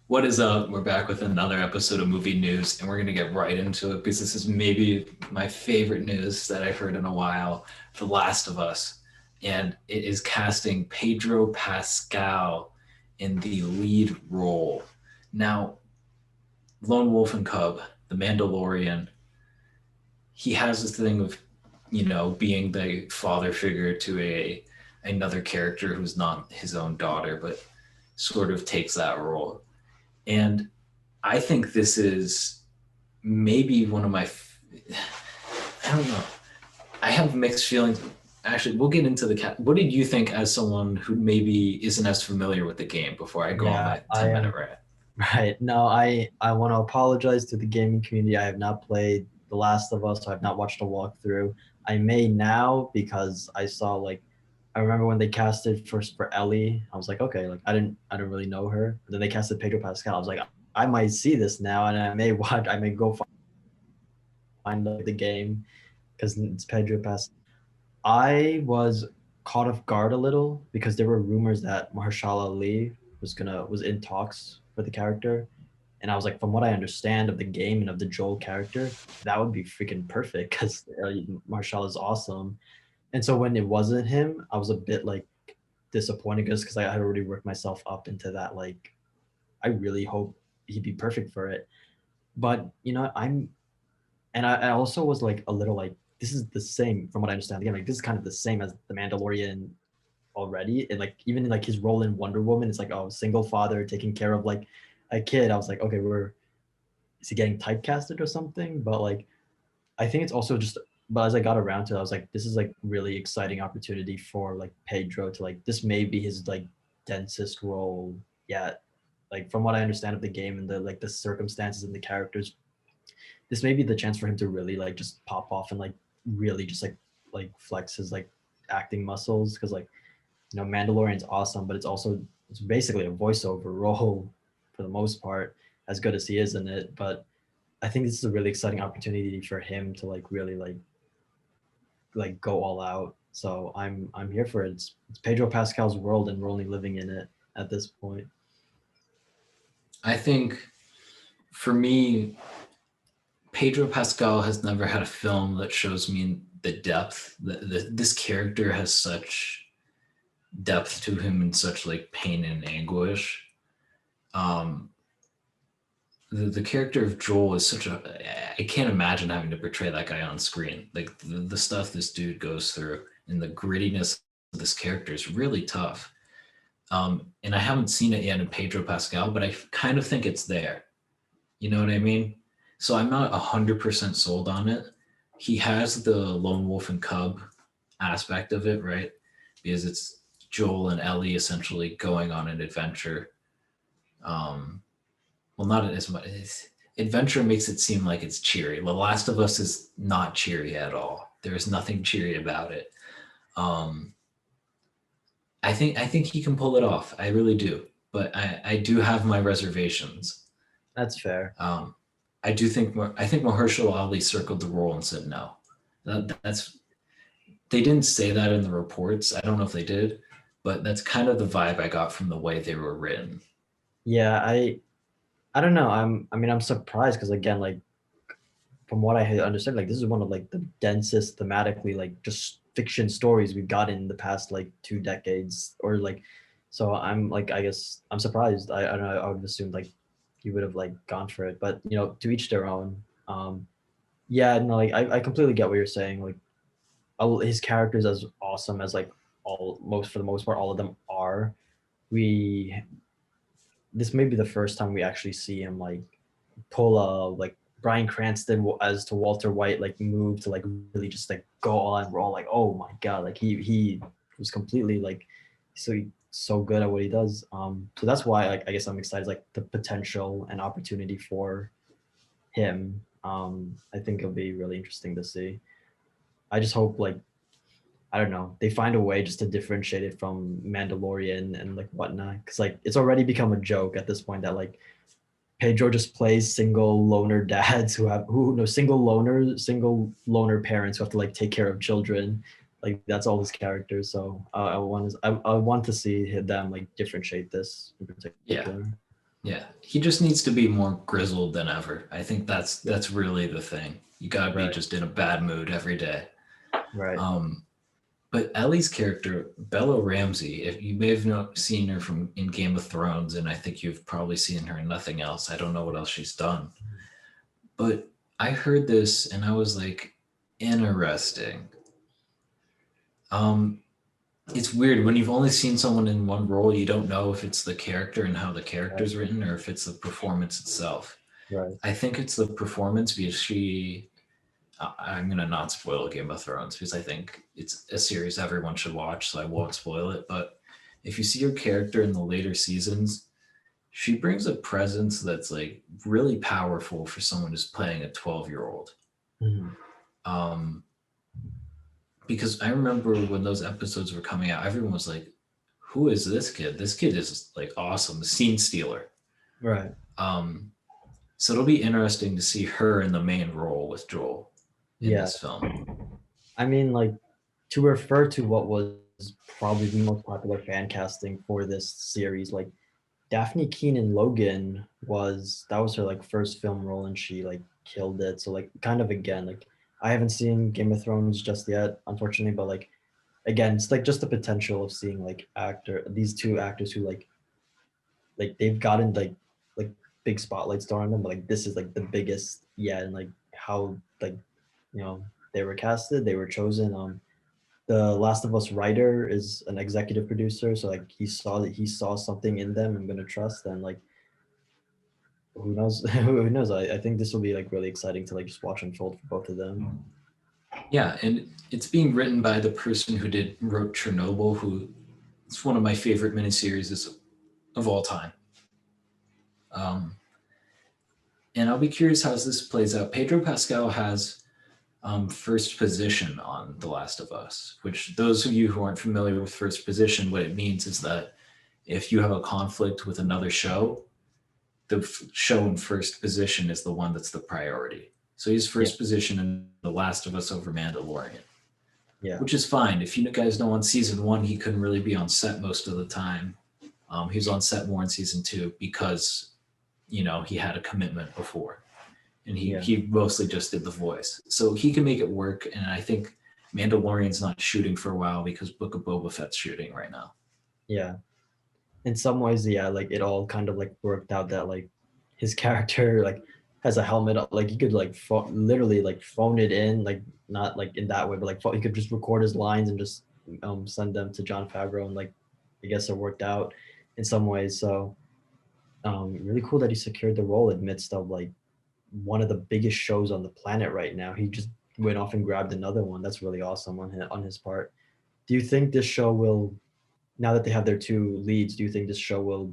What is up? We're back with another episode of movie news, and we're going to get right into it because this is maybe my favorite news that I've heard in a while. The Last of Us, and it is casting Pedro Pascal in the lead role. Now, Lone Wolf and Cub, the Mandalorian, he has this thing of, being the father figure to a another character who's not his own daughter, but sort of takes that role. And I think this is maybe one of my. I don't know. I have mixed feelings. Actually, we'll get into the cat. What did you think as someone who maybe isn't as familiar with the game before I go on Yeah, my I 10-minute am rant? right. No, I want to apologize to the gaming community. I have not played The Last of Us, so I've not watched a walkthrough. I may now because I saw I remember when they casted first for Ellie, I was like, okay, I didn't really know her. But then they casted Pedro Pascal. I was like, I might see this now and I may go find the game because it's Pedro Pascal. I was caught off guard a little because there were rumors that Mahershala Ali was in talks for the character, and I was like, from what I understand of the game and of the Joel character, that would be freaking perfect because Mahershala is awesome. And so when it wasn't him, I was a bit like disappointed just because I had already worked myself up into that. Like, I really hope he'd be perfect for it. But I also was like a little like this is the same from what I understand. Again, like this is kind of the same as the Mandalorian already, and like even in like his role in Wonder Woman, it's like oh, single father taking care of like a kid. I was like, okay, we're is he getting typecasted or something? But like I think it's also just. But as I got around to it, I was like, this is like really exciting opportunity for like Pedro to like this may be his like densest role yet. Like from what I understand of the game and the circumstances and the characters, this may be the chance for him to really like just pop off and like really just like flex his like acting muscles because like Mandalorian's awesome, but it's basically a voiceover role for the most part, as good as he is in it. But I think this is a really exciting opportunity for him to like really like go all out. So I'm here for it. It's Pedro Pascal's world, and we're only living in it at this point. I think for me, Pedro Pascal has never had a film that shows me the depth. This character has such depth to him and such like pain and anguish. Um, the character of Joel is such a. I can't imagine having to portray that guy on screen. Like the stuff this dude goes through and the grittiness of this character is really tough. And I haven't seen it yet in Pedro Pascal, but I kind of think it's there. You know what I mean? So I'm not 100% sold on it. He has the lone wolf and cub aspect of it, right? Because it's Joel and Ellie essentially going on an adventure. Um, well, not as much. Adventure makes it seem like it's cheery. The Last of Us is not cheery at all. There is nothing cheery about it. Um, I think he can pull it off. I really do, but I do have my reservations. That's fair. Um, I think Mahershala Ali circled the role and said no. That's they didn't say that in the reports. I don't know if they did, but that's kind of the vibe I got from the way they were written. Yeah, I don't know. I'm surprised because again, like from what I understand, like this is one of like the densest thematically like just fiction stories we've gotten in the past like 2 decades or like so I'm like I guess I'm surprised. I don't know, I would have assumed like he would have like gone for it, but to each their own. Yeah, no, like I completely get what you're saying. Like his characters as awesome as like all most for the most part all of them are. We this may be the first time we actually see him like pull a like Bryan Cranston as to Walter White like move to like really just like go on. We're all like, oh my god, like he was completely like so good at what he does. So that's why like I guess I'm excited like the potential and opportunity for him. I think it'll be really interesting to see. I just hope like I don't know they find a way just to differentiate it from Mandalorian and like whatnot because like it's already become a joke at this point that like Pedro just plays single loner dads who no single loner parents who have to like take care of children. Like that's all his characters. So I want to see them like differentiate this in Yeah, particular. Yeah, he just needs to be more grizzled than ever. I think that's really the thing. You gotta be Right, just in a bad mood every day. right. Um, but Ellie's character, Bella Ramsey, if you may have not seen her from in Game of Thrones, and I think you've probably seen her in nothing else. I don't know what else she's done, but I heard this and I was like, interesting. Um, it's weird when you've only seen someone in one role, you don't know if it's the character and how the Right, character's written or if it's the performance itself. right. I think it's the performance because I'm gonna not spoil Game of Thrones because I think it's a series everyone should watch, so I won't spoil it. But if you see her character in the later seasons, she brings a presence that's like really powerful for someone who's playing a 12-year-old. Mhm. Um, because I remember when those episodes were coming out, everyone was like, "Who is this kid? This kid is like awesome, scene stealer." Right. Um, so it'll be interesting to see her in the main role with Joel in Yeah. this film. I mean, like, to refer to what was probably the most popular fan casting for this series, like Daphne Keenan Logan that was her like first film role and she like killed it. So like kind of again, like I haven't seen Game of Thrones just yet, unfortunately, but like again, it's like just the potential of seeing like these two actors who they've gotten like big spotlights thrown on them, but like this is like the biggest yet, and like how like you know they were casted, they were chosen. The Last of Us writer is an executive producer, so like he saw something in them. I'm gonna trust, and like who knows? Who knows? I think this will be like really exciting to like just watch unfold for both of them. Yeah, and it's being written by the person who wrote Chernobyl, who it's one of my favorite miniseries of all time. Um, and I'll be curious how this plays out. Pedro Pascal has first position on The Last of Us, which those of you who aren't familiar with first position, what it means is that if you have a conflict with another show, the show in first position is the one that's the priority. So he's Yeah, first position in The Last of Us over Mandalorian, yeah, which is fine. If you guys know on season one, he couldn't really be on set most of the time. He was on set more in season two because, he had a commitment before and he, yeah, he mostly just did the voice. So he can make it work. And I think Mandalorian's not shooting for a while because Book of Boba Fett's shooting right now. yeah. In some ways, yeah, like it all kind of like worked out that like his character like has a helmet like he could like literally like phone it in, like not like in that way, but like he could just record his lines and just send them to John Favreau, and like I guess it worked out in some ways. So really cool that he secured the role amidst of like one of the biggest shows on the planet right now. He just went off and grabbed another one. That's really awesome on his part. Do you think this show will, now that they have their two leads, do you think this show will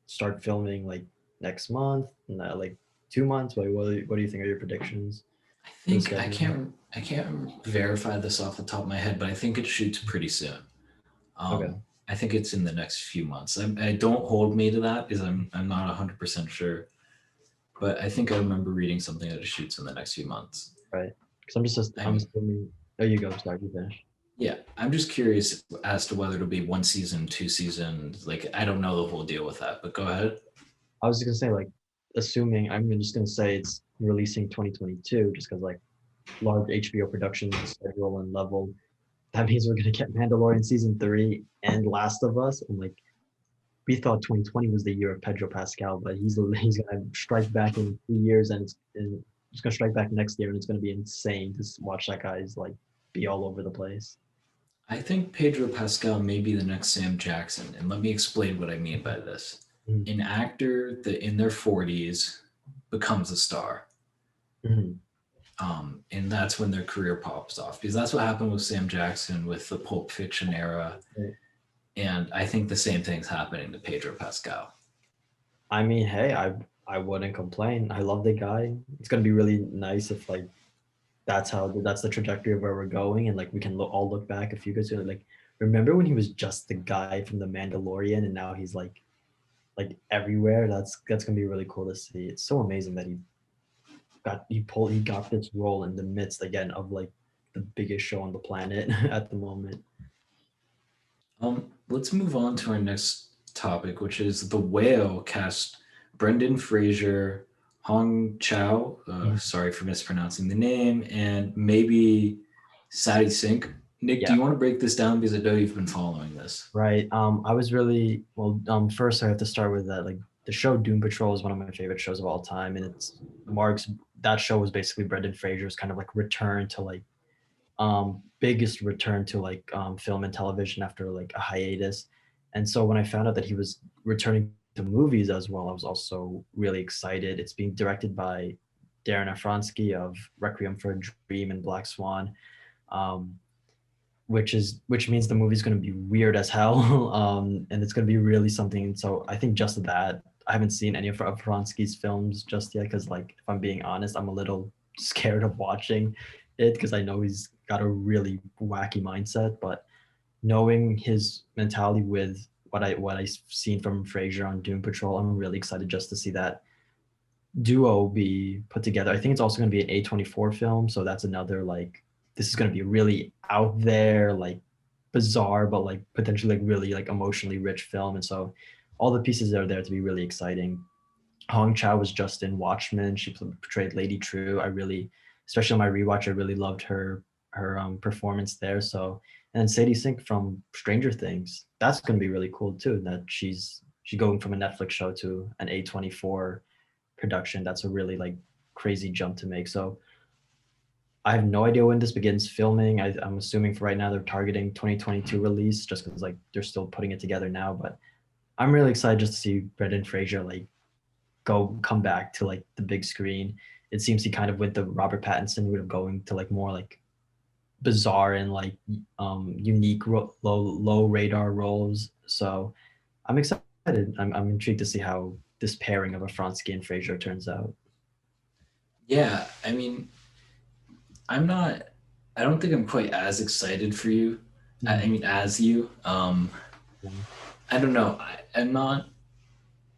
start filming like next month, like 2 months? What do you think are your predictions I for the think schedule? I can't verify this off the top of my head, but I think it shoots pretty soon. Okay. I think it's in the next few months. I don't hold me to that because I'm not 100% sure, but I think I remember reading something that it shoots in the next few months. Right. Because I'm I'm assuming. There you go. Sorry, you finish. Yeah, I'm just curious as to whether it'll be one season, two seasons. Like I don't know the whole deal with that, but go ahead. I was just gonna say like, assuming I'm just gonna say it's releasing 2022, just because like large HBO production schedule and level. That means we're gonna get Mandalorian season 3 and Last of Us. And like we thought 2020 was the year of Pedro Pascal, but he's gonna strike back in 2 years, and it's gonna strike back next year, and it's gonna be insane to watch that guy's like be all over the place. I think Pedro Pascal may be the next Sam Jackson, and let me explain what I mean by this. Mhm. An actor that in their 40s becomes a star, Mhm. and that's when their career pops off. Because that's what happened with Sam Jackson with the Pulp Fiction era, Right. and I think the same thing's happening to Pedro Pascal. I mean, hey, I wouldn't complain. I love the guy. It's gonna be really nice if like that's the trajectory of where we're going, and like we can all look back a few years ago, like remember when he was just the guy from the Mandalorian, and now he's like everywhere. That's gonna be really cool to see. It's so amazing that he got this role in the midst again of like the biggest show on the planet at the moment. Let's move on to our next topic, which is the Whale cast Brendan Fraser, Hong Chau, Mhm. sorry for mispronouncing the name, and maybe Sadie Sink. Nick, do Yeah. you want to break this down because I know you've been following this? Right. I was really well. First, I have to start with that. Like the show Doom Patrol is one of my favorite shows of all time, and it's Mark's. That show was basically Brendan Fraser's kind of like return to like biggest return to like film and television after like a hiatus. And so when I found out that he was returning to movies as well, I was also really excited. It's being directed by Darren Aronofsky of Requiem for a Dream and Black Swan. Um, which means the movie's going to be weird as hell, and it's going to be really something. So I think just that I haven't seen any of Vronsky's films just yet because, like, if I'm being honest, I'm a little scared of watching it because I know he's got a really wacky mindset. But knowing his mentality with what I've seen from Fraser on Doom Patrol, I'm really excited just to see that duo be put together. I think it's also going to be an A24 film, so that's another like this is going to be really out there, like bizarre, but like potentially like really like emotionally rich film. And so all the pieces are there to be really exciting. Hong Chau was just in Watchmen. She portrayed Lady True. I really, especially on my rewatch, I really loved her performance there. So and then Sadie Sink from Stranger Things. That's going to be really cool too. That she's going from a Netflix show to an A24 production. That's a really like crazy jump to make. So I have no idea when this begins filming. I'm assuming for right now they're targeting 2022 release just because like they're still putting it together now. But I'm really excited just to see Brendan Fraser like go come back to like the big screen. It seems he kind of with the Robert Pattinson route of going to like more like bizarre and like unique low radar roles. So I'm excited. I'm intrigued to see how this pairing of Afronsky and Fraser turns out. Yeah, I mean, I'm not. I don't think I'm quite as excited for you. I Mhm. mean, as you. I don't know. I'm not.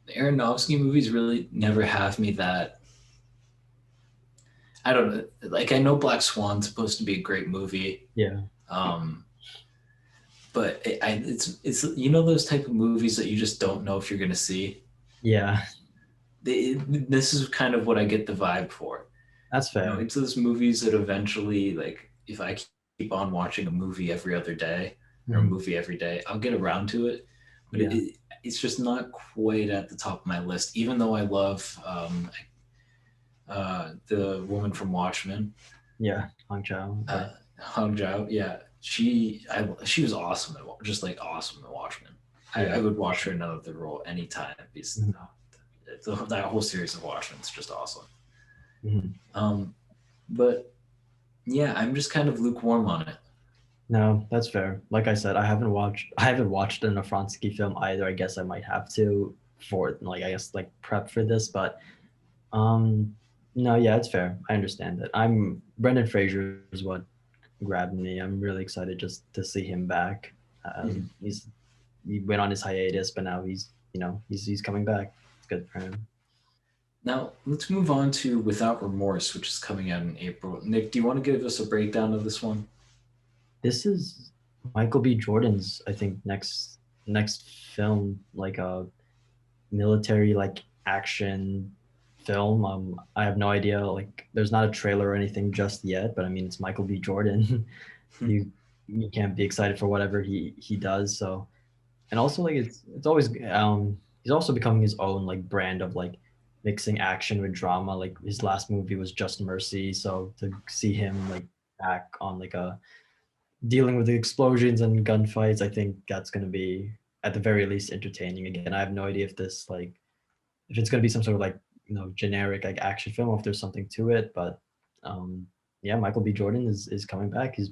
The Aronofsky movies really never have me that. I don't know. Like I know Black Swan's supposed to be a great movie, Yeah. um, but it's you know those type of movies that you just don't know if you're gonna see. Yeah. This is kind of what I get the vibe for. That's You know, fair. it's those movies that eventually, like, if I keep on watching a movie every other day or a Mhm. movie every day, I'll get around to it. But Yeah. it's just not quite at the top of my list, even though I love the woman from Watchmen, Yeah. Hong Chao. Right. Hong Zhao. Yeah, she was awesome at just like awesome at Watchmen. I Yeah. would For watch her sure. in another role anytime because Mhm. that whole series of Watchmen is just awesome. Mhm. Um, but yeah, I'm just kind of lukewarm on it. No, that's fair. Like I said, I haven't watched an Afronsky film either. I guess I might have to for like I guess like prep for this, but um no, yeah, it's fair. I understand it. I'm Brendan Fraser is what grabbed me. I'm really excited just to see him back. Mhm. He went on his hiatus, but now he's coming back. It's good for him. Now, let's move on to Without Remorse, which is coming out in April. Nick, do you want to give us a breakdown of this one? This is Michael B. Jordan's, I think, next film, like a military like action film. I have no idea. Like, there's not a trailer or anything just yet, but I mean, it's Michael B. Jordan. you you can't be excited for whatever he does. So, and also like it's always he's also becoming his own like brand of like mixing action with drama. Like his last movie was Just Mercy, so to see him like back on like a dealing with the explosions and gunfights, I think that's going to be at the very least entertaining. Again, I have no idea if this like if it's going to be some sort of like generic like action film or if there's something to it. But um, yeah, Michael B. Jordan is coming back. He's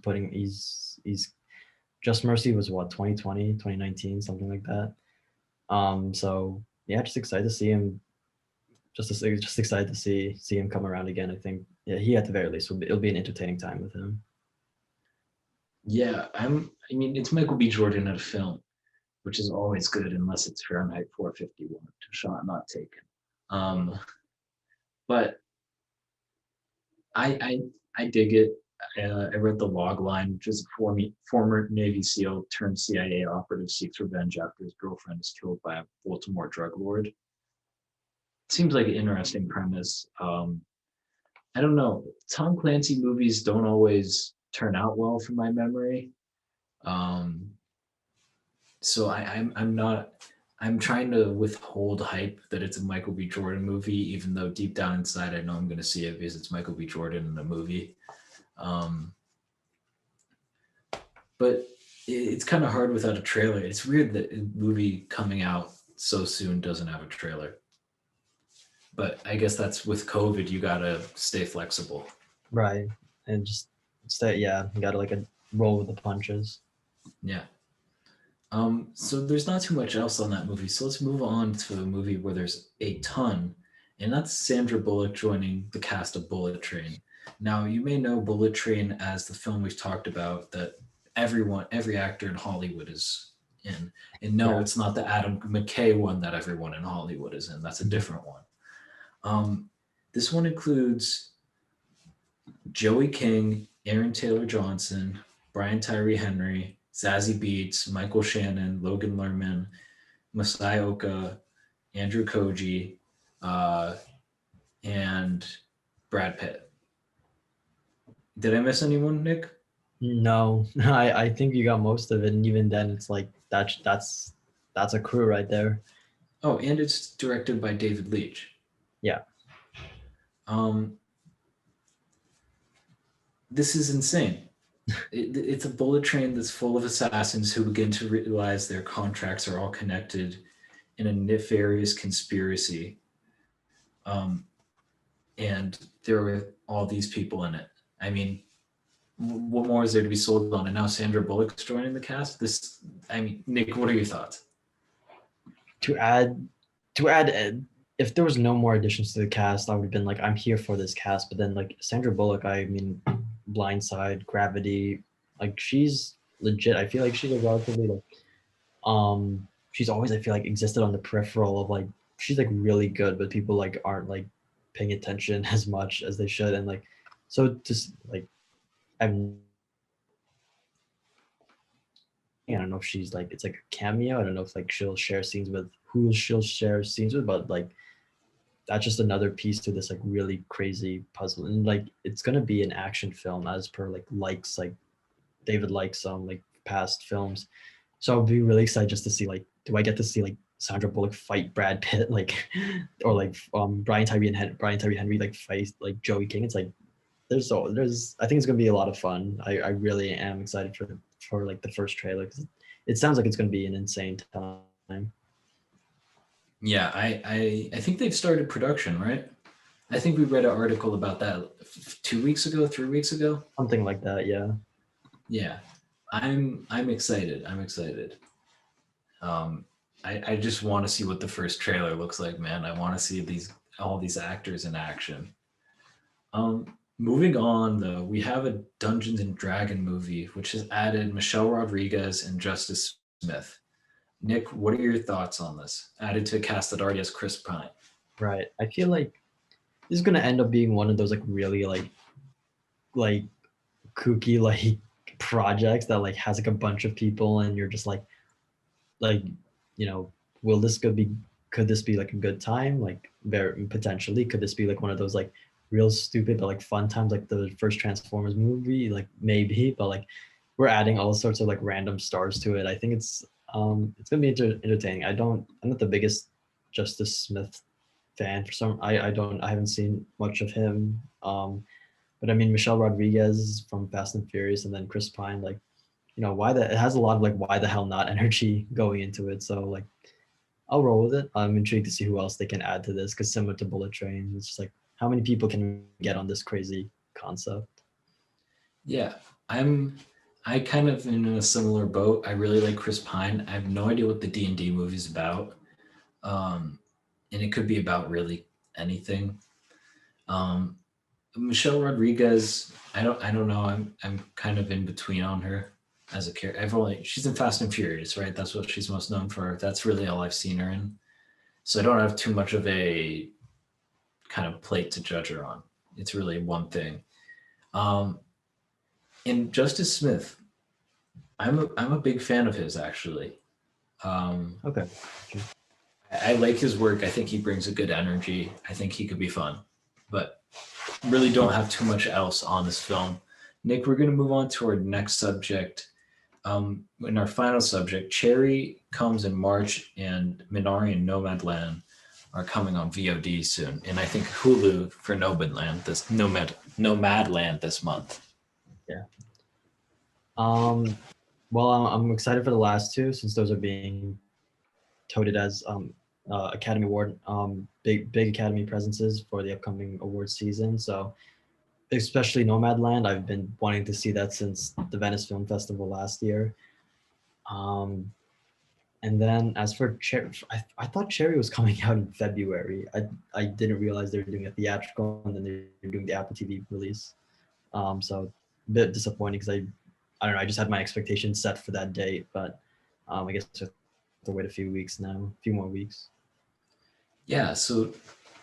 Just Mercy was what 2020, 2019, something like that. So yeah, just excited to see him. Just excited to see him come around again. I think yeah, he at the very least it'll be an entertaining time with him. Yeah, I mean, it's Michael B. Jordan at a film, which is always good unless it's Fahrenheit 451, shot not taken. Um, but I I dig it. I read the log line, which is a former Navy SEAL turned CIA operative seeks revenge after his girlfriend is killed by a Baltimore drug lord. seems like an interesting premise. I don't know. Tom Clancy movies don't always turn out well from my memory. Um, so I'm not. I'm trying to withhold hype that it's a Michael B. Jordan movie, even though deep down inside I know I'm going to see it because it's Michael B. Jordan in a movie. Um, but it's kind of hard without a trailer. It's weird that a movie coming out so soon doesn't have a trailer. But I guess that's with COVID, you gotta stay flexible. Right. And just stay, yeah, you gotta like roll with the punches. Yeah. So there's not too much else on that movie. So let's move on to a movie where there's a ton, and that's Sandra Bullock joining the cast of Bullet Train. Now you may know Bullet Train as the film we've talked about that every actor in Hollywood is in. And no, Yeah. it's not the Adam McKay one that everyone in Hollywood is in. That's a different one. This one includes Joey King, Aaron Taylor Johnson, Brian Tyree Henry, Zazie Beetz, Michael Shannon, Logan Lerman, Masai Oka, Andrew Koji, uh, and Brad Pitt. Did I miss anyone, Nick? No, I think you got most of it, and even then, it's like that's a crew right there. Oh, and it's directed by David Leitch. Yeah. Um, this is insane. It's a bullet train that's full of assassins who begin to realize their contracts are all connected in a nefarious conspiracy. Um, and there were all these people in it. I mean, what more is there to be sold on? And now Sandra Bullock's joining the cast. I mean, Nick, what are your thoughts? To add, if there was no more additions to the cast, I would have been like, I'm here for this cast. But then like Sandra Bullock, I mean, Blindside, Gravity, like she's legit. I feel like she's a relatively like, she's always I feel like existed on the peripheral of like she's like really good, but people like aren't like paying attention as much as they should. And like, so just like I'm I don't know if she's like it's like a cameo. I don't know if like she'll share scenes with who she'll share scenes with, but like that's just another piece to this like really crazy puzzle. And like it's gonna be an action film as per like David likes like past films. So I'll be really excited just to see like do I get to see like Sandra Bullock fight Brad Pitt like or like Brian Tyree Henry like fight like Joey King. It's like there's I think it's gonna be a lot of fun. I really am excited for like the first trailer because it sounds like it's gonna be an insane time. Yeah, I think they've started production, right? I think we read an article about that 2 weeks ago, 3 weeks ago. Something like that, yeah. Yeah, I'm excited. I'm excited. Um, I just want to see what the first trailer looks like, man. I want to see all these actors in action. Moving on, though, we have a Dungeons and Dragon movie, which has added Michelle Rodriguez and Justice Smith. Nick, what are your thoughts on this? Added to a cast that already has Chris Pine. Right. I feel like this is gonna end up being one of those like really like kooky like projects that like has like a bunch of people and you're just like you know will this could this be like a good time like very potentially could this be like one of those like real stupid but like fun times like the first Transformers movie like maybe but like we're adding all sorts of like random stars to it. I think it's gonna be entertaining. I'm not the biggest Justice Smith fan for some I haven't seen much of him. But I mean Michelle Rodriguez from Fast and Furious and then Chris Pine like why the it has a lot of like why the hell not energy going into it. So like I'll roll with it. I'm intrigued to see who else they can add to this because similar to Bullet Train, it's just like how many people can get on this crazy concept. Yeah, I kind of in a similar boat. I really like Chris Pine. I have no idea what the D&D movie's about. Um, and it could be about really anything. Um, Michelle Rodriguez, I don't know. I'm kind of in between on her as a character. She's in Fast and Furious, right? That's what she's most known for. That's really all I've seen her in. So I don't have too much of a kind of plate to judge her on. It's really one thing. Um, and Justice Smith, I'm a big fan of his actually. Um, Okay. I like his work. I think he brings a good energy. I think he could be fun, but really don't have too much else on this film. Nick, we're going to move on to our next subject. In our final subject, Cherry comes in March, and Minari and Nomadland are coming on VOD soon, and I think Hulu for Nomadland this month. Yeah. Well, I'm excited for the last two since those are being touted as Academy Award big Academy presences for the upcoming award season. So especially Nomadland, I've been wanting to see that since the Venice Film Festival last year. And then as for Cherry, I thought Cherry was coming out in February. I didn't realize they were doing a theatrical and then they're doing the Apple TV release. So a bit disappointing because I don't know, I just had my expectations set for that date, but I guess I have to wait a few weeks now, a few more weeks. Yeah, so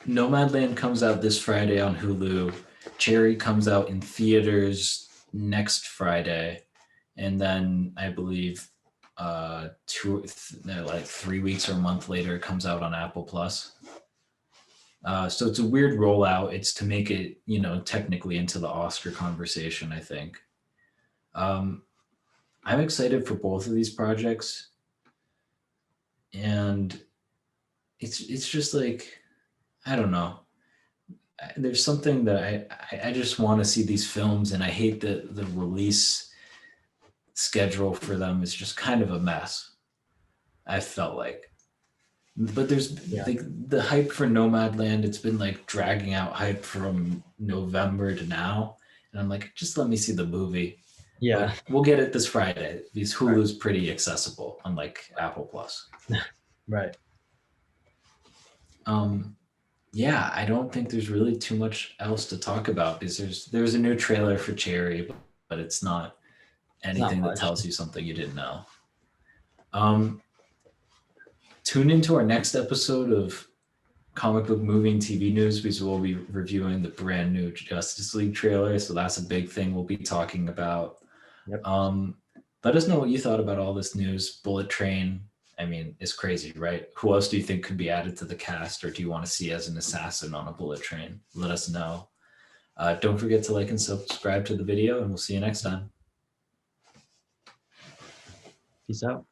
Nomadland comes out this Friday on Hulu. Cherry comes out in theaters next Friday, and then I believe like 3 weeks or a month later, it comes out on Apple Plus. So it's a weird rollout. It's to make it, technically into the Oscar conversation, I think. I'm excited for both of these projects, and it's just like, I don't know. There's something that I just want to see these films, and I hate that the release schedule for them is just kind of a mess. I felt like, but there's like the hype for Nomadland. It's been like dragging out hype from November to now, and I'm like, just let me see the movie. Yeah, but we'll get it this Friday. Because Hulu's pretty accessible, unlike Apple Plus. right. Yeah, I don't think there's really too much else to talk about because there's a new trailer for Cherry, but it's not anything that tells you something you didn't know. Tune into our next episode of Comic Book Movie and TV News because we'll be reviewing the brand new Justice League trailer. So that's a big thing we'll be talking about. Yep. Let us know what you thought about all this news. Bullet Train, I mean, it's crazy, right? Who else do you think could be added to the cast, or do you want to see as an assassin on a bullet train? Let us know. Don't forget to like and subscribe to the video, and we'll see you next time. Peace out.